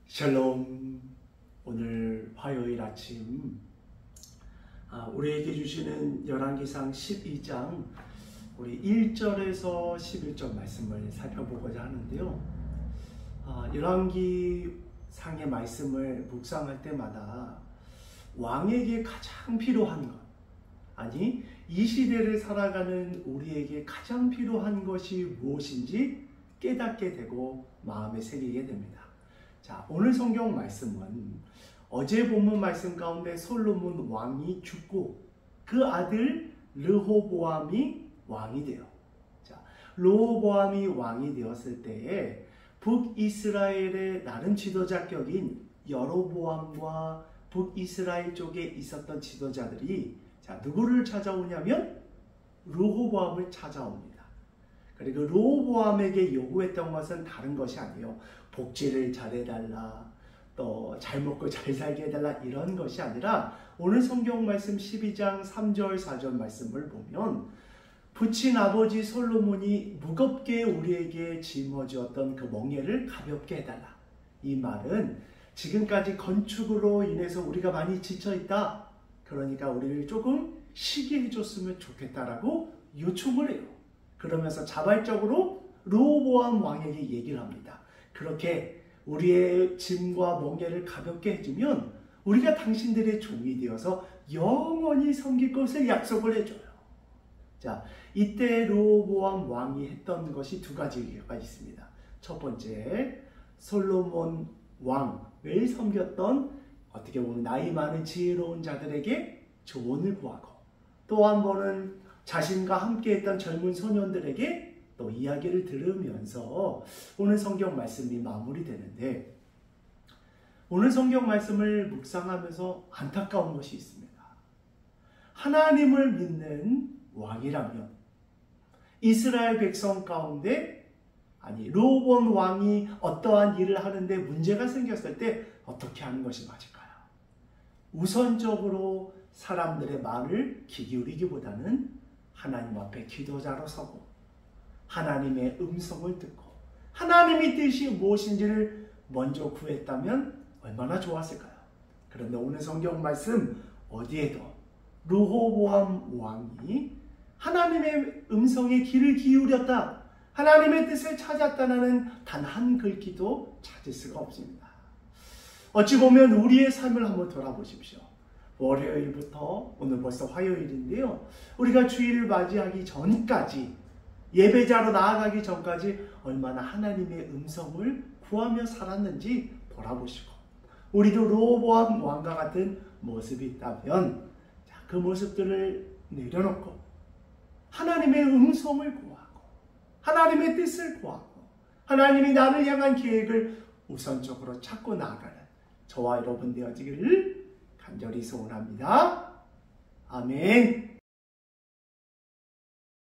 샬롬. 오늘 화요일 아침 우리에게 주시는 열왕기상 12장 우리 1절에서 11절 말씀을 살펴보고자 하는데요. 열왕기상의 말씀을 묵상할 때마다 왕에게 가장 필요한 것, 아니 이 시대를 살아가는 우리에게 가장 필요한 것이 무엇인지 깨닫게 되고 마음에 새기게 됩니다. 자, 오늘 성경 말씀은 어제 본문 말씀 가운데 솔로몬 왕이 죽고 그 아들 르호보암이 왕이 돼요. 자, 르호보암이 왕이 되었을 때에 북이스라엘의 나름 지도자격인 여로보암과 북이스라엘 쪽에 있었던 지도자들이 자, 누구를 찾아오냐면 르호보암을 찾아옵니다. 그리고 르호보암에게 요구했던 것은 다른 것이 아니에요. 복지를 잘해달라, 또 잘 먹고 잘 살게 해달라, 이런 것이 아니라 오늘 성경 말씀 12장 3절 4절 말씀을 보면 부친 아버지 솔로몬이 무겁게 우리에게 짊어지었던 그 멍에를 가볍게 해달라. 이 말은 지금까지 건축으로 인해서 우리가 많이 지쳐있다, 그러니까 우리를 조금 쉬게 해줬으면 좋겠다라고 요청을 해요. 그러면서 자발적으로 르호보암 왕에게 얘기를 합니다. 그렇게 우리의 짐과 멍에를 가볍게 해주면 우리가 당신들의 종이 되어서 영원히 섬길 것을 약속을 해줘요. 자, 이때 르호보암 왕이 했던 것이 두 가지가 있습니다. 첫 번째, 솔로몬 왕을 섬겼던 어떻게 보면 나이 많은 지혜로운 자들에게 조언을 구하고, 또 한 번은 자신과 함께 했던 젊은 소년들에게 또 이야기를 들으면서 오늘 성경 말씀이 마무리되는데, 오늘 성경 말씀을 묵상하면서 안타까운 것이 있습니다. 하나님을 믿는 왕이라면 이스라엘 백성 가운데, 아니 르호보암 왕이 어떠한 일을 하는데 문제가 생겼을 때 어떻게 하는 것이 맞을까요? 우선적으로 사람들의 말을 귀 기울이기보다는 하나님 앞에 기도자로 서고 하나님의 음성을 듣고 하나님의 뜻이 무엇인지를 먼저 구했다면 얼마나 좋았을까요? 그런데 오늘 성경 말씀 어디에도 르호보암 왕이 하나님의 음성에 귀를 기울였다, 하나님의 뜻을 찾았다는 단 한 글귀도 찾을 수가 없습니다. 어찌 보면 우리의 삶을 한번 돌아보십시오. 월요일부터 오늘 벌써 화요일인데요. 우리가 주일을 맞이하기 전까지, 예배자로 나아가기 전까지 얼마나 하나님의 음성을 구하며 살았는지 돌아보시고, 우리도 르호보암 왕과 같은 모습이 있다면 그 모습들을 내려놓고 하나님의 음성을 구하고 하나님의 뜻을 구하고 하나님이 나를 향한 계획을 우선적으로 찾고 나아가는 저와 여러분 되어지기를 간절히 소원합니다. 아멘.